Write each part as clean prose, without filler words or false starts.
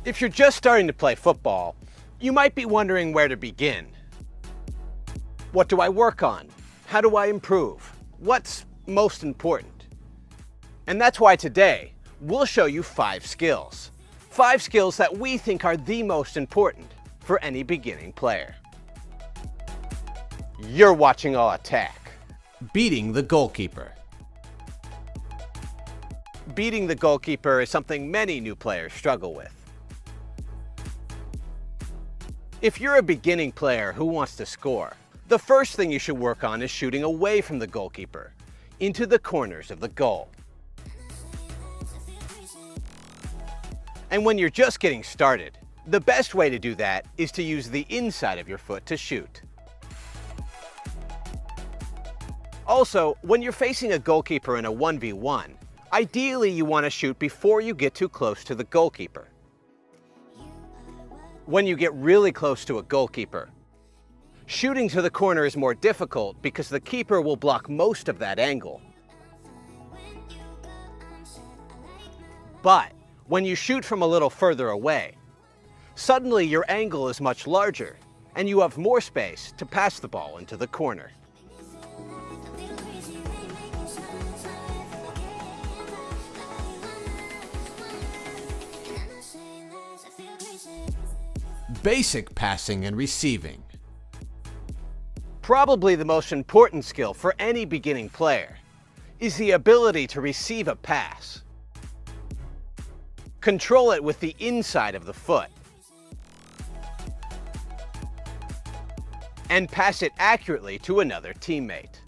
If you're just starting to play football, you might be wondering where to begin. What do I work on? How do I improve? What's most important? And that's why today, we'll show you 5 skills. 5 skills that we think are the most important for any beginning player. You're watching All Attack. Beating the goalkeeper. Beating the goalkeeper is something many new players struggle with. If you're a beginning player who wants to score, the first thing you should work on is shooting away from the goalkeeper, into the corners of the goal. And when you're just getting started, the best way to do that is to use the inside of your foot to shoot. Also, when you're facing a goalkeeper in a 1v1, ideally you want to shoot before you get too close to the goalkeeper. When you get really close to a goalkeeper, shooting to the corner is more difficult because the keeper will block most of that angle. But when you shoot from a little further away, suddenly your angle is much larger and you have more space to pass the ball into the corner. Basic passing and receiving. Probably the most important skill for any beginning player is the ability to receive a pass. Control it with the inside of the foot and pass it accurately to another teammate.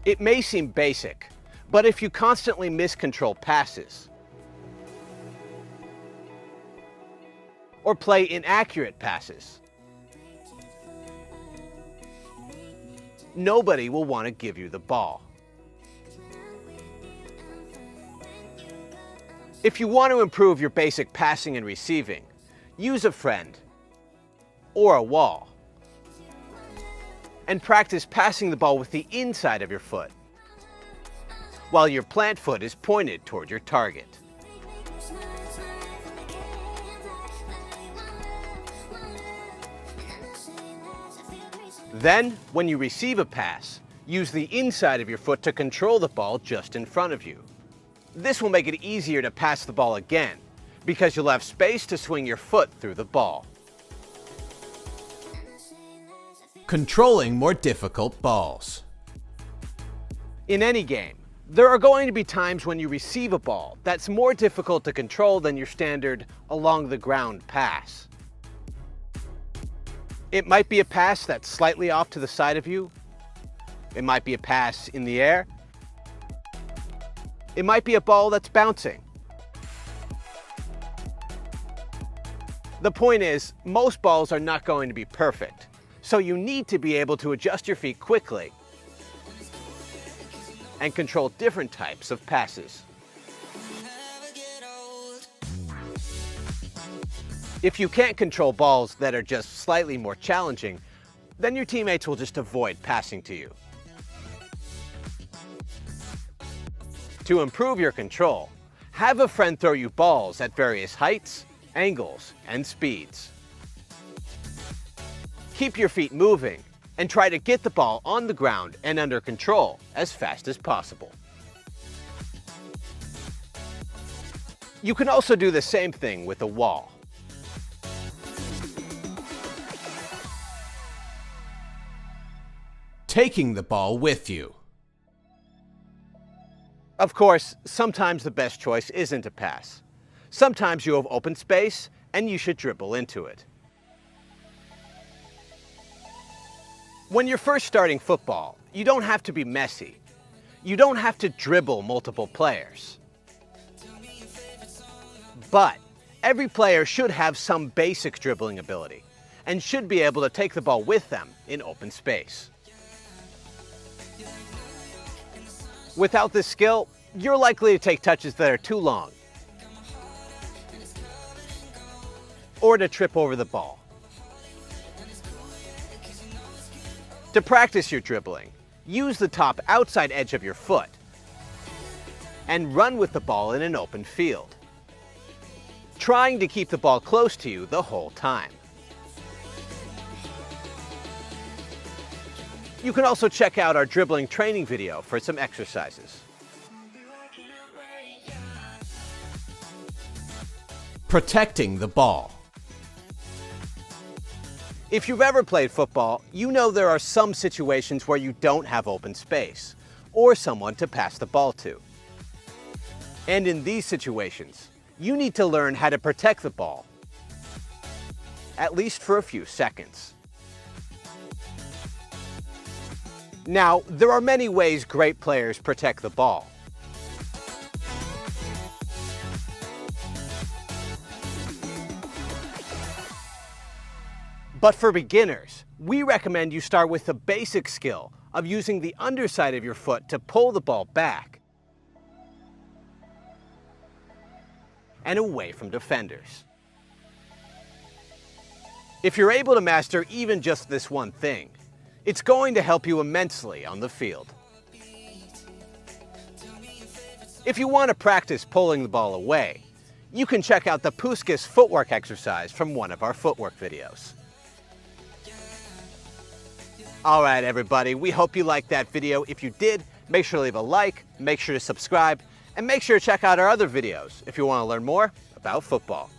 It may seem basic, but if you constantly miscontrol passes or play inaccurate passes, nobody will want to give you the ball. If you want to improve your basic passing and receiving, use a friend or a wall and practice passing the ball with the inside of your foot while your plant foot is pointed toward your target. Then, when you receive a pass, use the inside of your foot to control the ball just in front of you. This will make it easier to pass the ball again, because you'll have space to swing your foot through the ball. Controlling more difficult balls. In any game, there are going to be times when you receive a ball that's more difficult to control than your standard along-the-ground pass. It might be a pass that's slightly off to the side of you. It might be a pass in the air. It might be a ball that's bouncing. The point is, most balls are not going to be perfect, so you need to be able to adjust your feet quickly and control different types of passes. If you can't control balls that are just slightly more challenging, then your teammates will just avoid passing to you. To improve your control, have a friend throw you balls at various heights, angles, and speeds. Keep your feet moving and try to get the ball on the ground and under control as fast as possible. You can also do the same thing with a wall. Taking the ball with you. Of course, sometimes the best choice isn't a pass. Sometimes you have open space and you should dribble into it. When you're first starting football, you don't have to be messy. You don't have to dribble multiple players. But every player should have some basic dribbling ability and should be able to take the ball with them in open space. Without this skill, you're likely to take touches that are too long or to trip over the ball. To practice your dribbling, use the top outside edge of your foot and run with the ball in an open field, trying to keep the ball close to you the whole time. You can also check out our dribbling training video for some exercises. Protecting the ball. If you've ever played football, you know there are some situations where you don't have open space or someone to pass the ball to. And in these situations, you need to learn how to protect the ball, at least for a few seconds. Now, there are many ways great players protect the ball. But for beginners, we recommend you start with the basic skill of using the underside of your foot to pull the ball back and away from defenders. If you're able to master even just this one thing, it's going to help you immensely on the field. If you want to practice pulling the ball away, you can check out the Puskas footwork exercise from one of our footwork videos. All right, everybody, we hope you liked that video. If you did, make sure to leave a like, make sure to subscribe, and make sure to check out our other videos if you want to learn more about football.